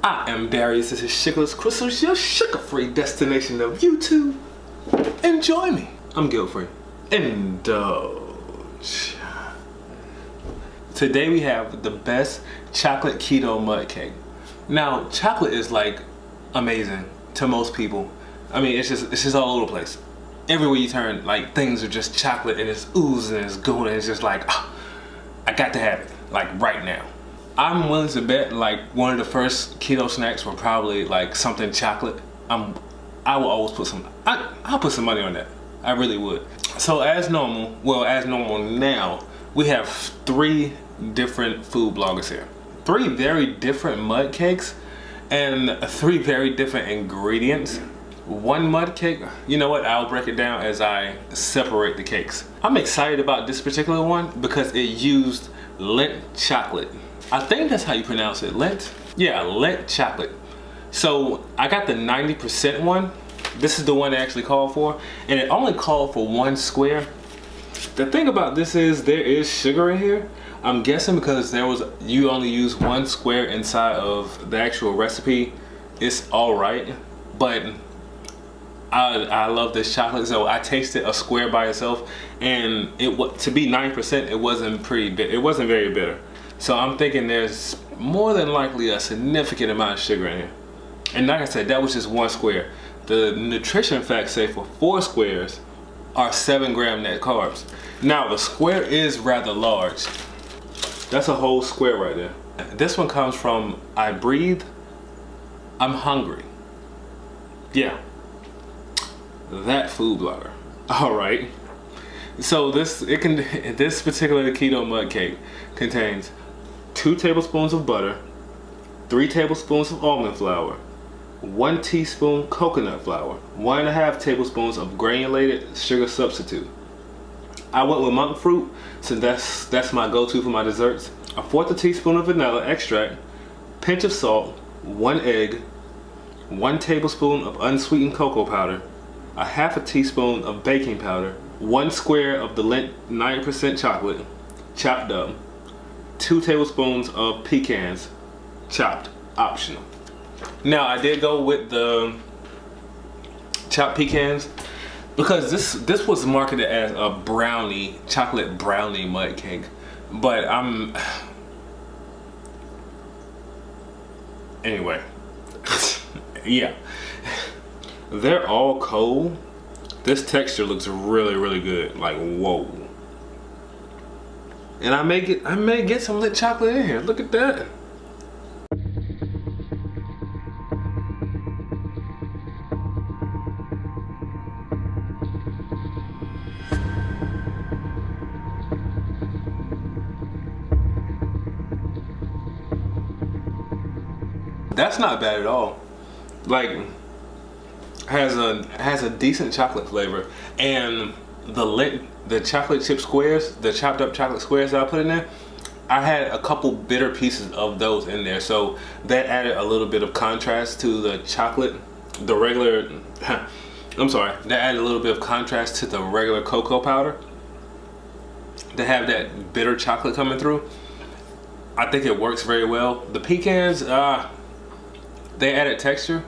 I am Darius, this is Sugarless Crystals, your sugar-free destination of YouTube. Enjoy me. I'm guilt-free. Indulge. Today we have the best chocolate keto mud cake. Now, chocolate is like amazing to most people. I mean, it's just all over the place. Everywhere you turn, like, things are just chocolate and it's oozing and it's going and it's just like, I got to have it, like right now. I'm willing to bet like one of the first keto snacks were probably like something chocolate. I will always put I'll put some money on that. I really would. So as normal now, we have 3 different food bloggers here. 3 very different mud cakes and 3 very different ingredients. One mud cake, you know what, I'll break it down as I separate the cakes. I'm excited about this particular one because it used Lindt chocolate. I think that's how you pronounce it, Lindt? Yeah, Lindt chocolate. So I got the 90% one. This is the one they actually called for, and it only called for 1 square. The thing about this is there is sugar in here. I'm guessing because you only use 1 square inside of the actual recipe, it's all right. But I love this chocolate, so I tasted a square by itself, and to be 9%, it wasn't very bitter. So I'm thinking there's more than likely a significant amount of sugar in here. And like I said, that was just 1 square. The nutrition facts say for 4 squares are 7 gram net carbs. Now the square is rather large. That's a whole square right there. This one comes from I Breathe, I'm Hungry. Yeah, that food blogger. All right. So this particular keto mud cake contains 2 tablespoons of butter, 3 tablespoons of almond flour, 1 teaspoon coconut flour, 1.5 tablespoons of granulated sugar substitute. I went with monk fruit, so that's my go-to for my desserts. 1/4 teaspoon of vanilla extract, pinch of salt, 1 egg, 1 tablespoon of unsweetened cocoa powder, 1/2 teaspoon of baking powder, 1 square of the Lindt 9% chocolate, chopped up, 2 tablespoons of pecans, chopped, optional. Now I did go with the chopped pecans because this was marketed as a chocolate brownie mud cake, but anyway, yeah, they're all cold. This texture looks really, really good. Like, whoa. And I may get some Lindt chocolate in here. Look at that. That's not bad at all. Like, has a decent chocolate flavor, and the chocolate chip squares, the chopped up chocolate squares that I put in there, I had a couple bitter pieces of those in there, so that added a little bit of contrast to the chocolate, the regular that added a little bit of contrast to the regular cocoa powder to have that bitter chocolate coming through. I think it works very well. The pecans, they added texture.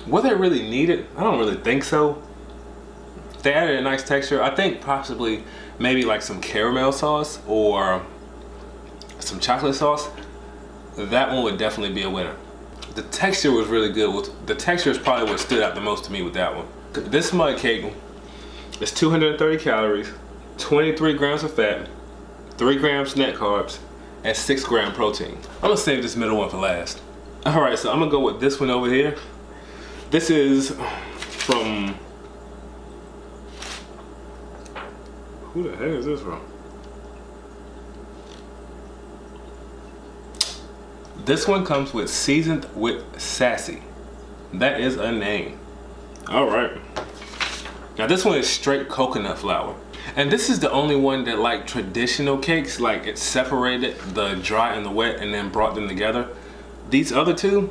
Were they really needed? I don't really think so. They added a nice texture. I think possibly maybe like some caramel sauce or some chocolate sauce. That one would definitely be a winner. The texture was really good. The texture is probably what stood out the most to me with that one. This mud cake is 230 calories, 23 grams of fat, 3 grams net carbs, and 6 gram protein. I'm gonna save this middle one for last. All right, so I'm gonna go with this one over here. This is from, who the heck is this from? This one comes with seasoned with sassy. That is a name. All right. Now this one is straight coconut flour. And this is the only one that, like traditional cakes, like it separated the dry and the wet and then brought them together. These other 2,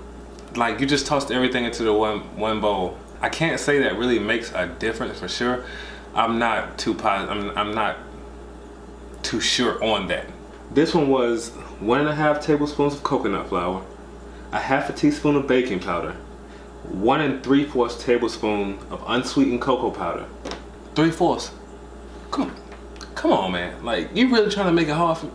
like you just tossed everything into the one bowl. I can't say that really makes a difference for sure. I'm not too positive. I'm not too sure on that. This one was 1.5 tablespoons of coconut flour, a half a teaspoon of baking powder, 1 3/4 tablespoon of unsweetened cocoa powder. 3/4. Come on, man. Like, you really trying to make it hard for me?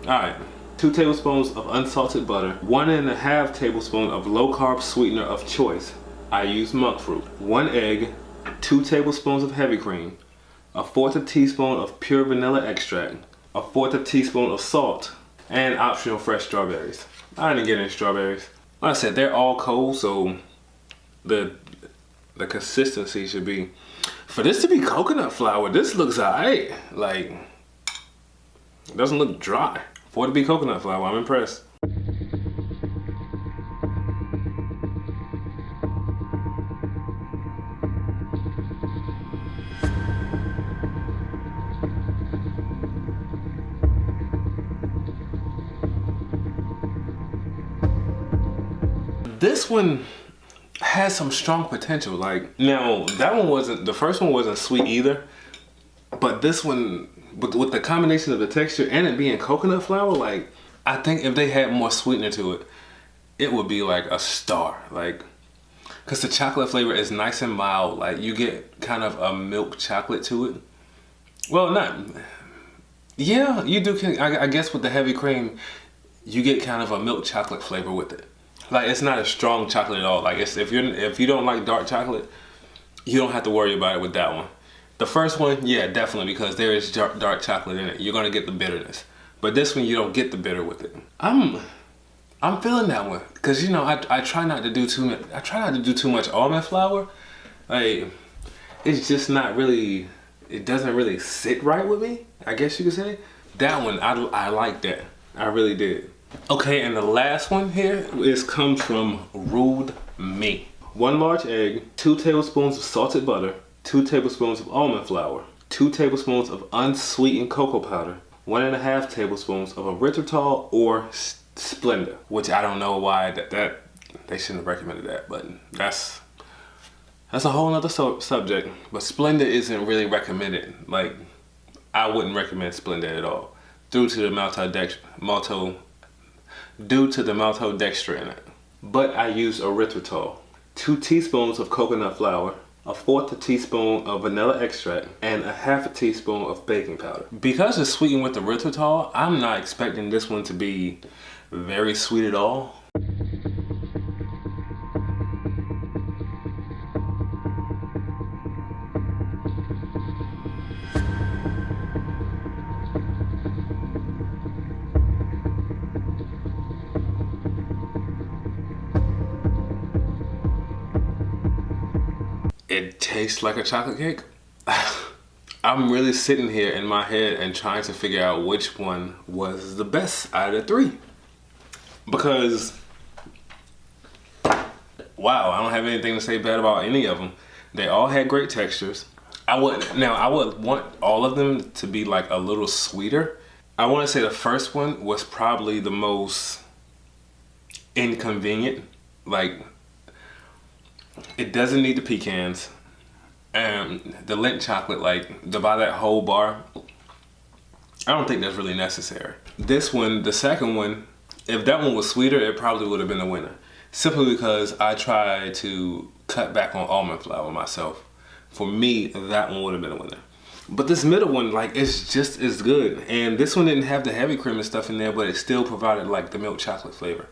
All right. 2 tablespoons of unsalted butter, 1 1/2 tablespoon of low carb sweetener of choice. I use monk fruit. 1 egg, 2 tablespoons of heavy cream, 1/4 teaspoon of pure vanilla extract, 1/4 teaspoon of salt, and optional fresh strawberries. I didn't get any strawberries. Like I said, they're all cold, so the consistency should be, for this to be coconut flour, this looks alright. Like, it doesn't look dry. For it to be coconut flour, I'm impressed. This one has some strong potential. Like, now that one wasn't, the first one wasn't sweet either, but this one, with the combination of the texture and it being coconut flour, like, I think if they had more sweetener to it, it would be like a star. Like, because the chocolate flavor is nice and mild. Like, you get kind of a milk chocolate to it. Well, not, yeah, you do. I guess with the heavy cream, you get kind of a milk chocolate flavor with it. Like, it's not a strong chocolate at all. Like, it's, if you don't like dark chocolate, you don't have to worry about it with that one. The first one, yeah, definitely, because there is dark chocolate in it. You're gonna get the bitterness. But this one, you don't get the bitter with it. I'm feeling that one, because, you know, I try not to do too much. I try not to do too much almond flour. Like, it's just not really. It doesn't really sit right with me, I guess you could say. That one, I like that. I really did. Okay, and the last one here comes from Rude Me. 1 large egg, 2 tablespoons of salted butter, 2 tablespoons of almond flour, 2 tablespoons of unsweetened cocoa powder, 1 1/2 tablespoons of erythritol or Splenda, which I don't know why that they shouldn't have recommended that, but that's a whole nother subject. But Splenda isn't really recommended. Like, I wouldn't recommend Splenda at all, due to the maltodextrin in it. But I use erythritol. 2 teaspoons of coconut flour, 1/4 teaspoon of vanilla extract, and 1/2 teaspoon of baking powder. Because it's sweetened with erythritol, I'm not expecting this one to be very sweet at all. It tastes like a chocolate cake. I'm really sitting here in my head and trying to figure out which one was the best out of the 3. Because, wow, I don't have anything to say bad about any of them. They all had great textures. I would want all of them to be like a little sweeter. I want to say the first one was probably the most inconvenient. Like, it doesn't need the pecans, and the Lindt chocolate, like, to buy that whole bar, I don't think that's really necessary. This one, the second one, if that one was sweeter, it probably would have been the winner. Simply because I tried to cut back on almond flour myself. For me, that one would have been a winner. But this middle one, like, it's just as good. And this one didn't have the heavy cream and stuff in there, but it still provided, like, the milk chocolate flavor.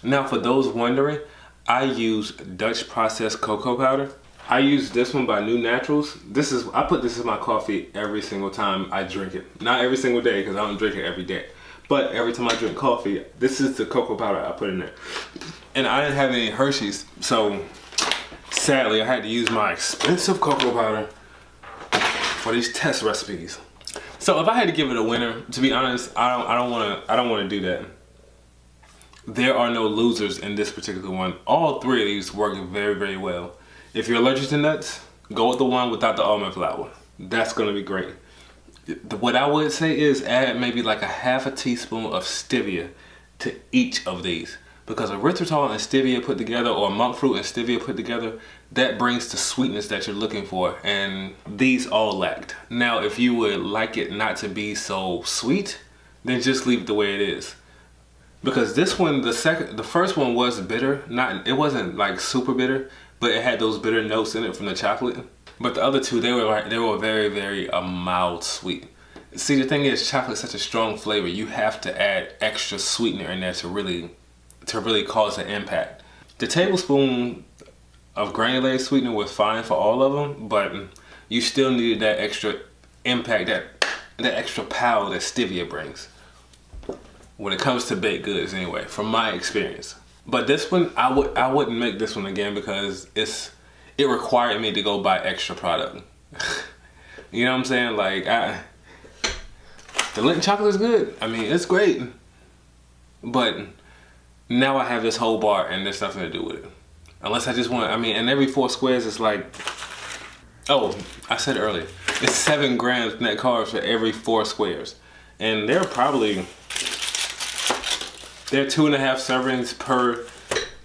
Now, for those wondering, I use Dutch processed cocoa powder. I use this one by New Naturals. I put this in my coffee every single time I drink it. Not every single day, because I don't drink it every day. But every time I drink coffee, this is the cocoa powder I put in there. And I didn't have any Hershey's, so sadly I had to use my expensive cocoa powder for these test recipes. So if I had to give it a winner, to be honest, I don't want to do that. There are no losers in this particular one. All 3 of these work very, very well. If you're allergic to nuts, go with the one without the almond flour. That's gonna be great. What I would say is add maybe like 1/2 teaspoon of stevia to each of these. Because erythritol and stevia put together, or monk fruit and stevia put together, that brings the sweetness that you're looking for, and these all lacked. Now, if you would like it not to be so sweet, then just leave it the way it is. Because this one, the first one was bitter. It wasn't like super bitter, but it had those bitter notes in it from the chocolate. But the other two, they were very, very mild sweet. See, the thing is, chocolate's such a strong flavor. You have to add extra sweetener in there to really cause an impact. The tablespoon of granulated sweetener was fine for all of them, but you still needed that extra impact, that extra power that stevia brings. When it comes to baked goods, anyway, from my experience. But this one, I wouldn't make this one again because it required me to go buy extra product. You know what I'm saying? Like, the Lindt chocolate is good. I mean, it's great. But now I have this whole bar and there's nothing to do with it. Unless I just want, and every 4 squares it's like, oh, I said earlier, it's 7 grams net carbs for every 4 squares. And they're 2.5 servings per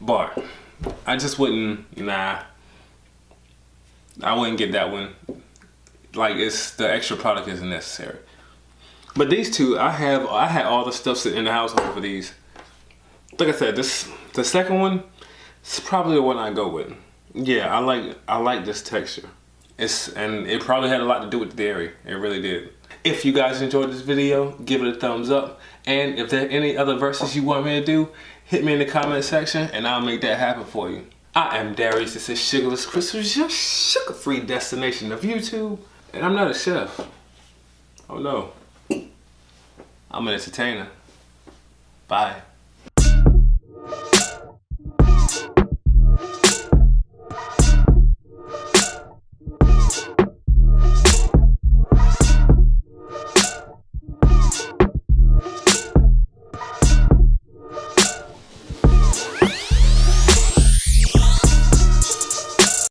bar. I just wouldn't, I wouldn't get that one. Like, the extra product isn't necessary. But these two, I had all the stuff sitting in the household for these. Like I said, the second one, it's probably the one I go with. Yeah, I like this texture. And it probably had a lot to do with the dairy. It really did. If you guys enjoyed this video, give it a thumbs up. And if there are any other verses you want me to do, hit me in the comment section and I'll make that happen for you. I am Darius. This is Sugarless Crystals, your sugar-free destination of YouTube. And I'm not a chef. Oh no. I'm an entertainer. Bye.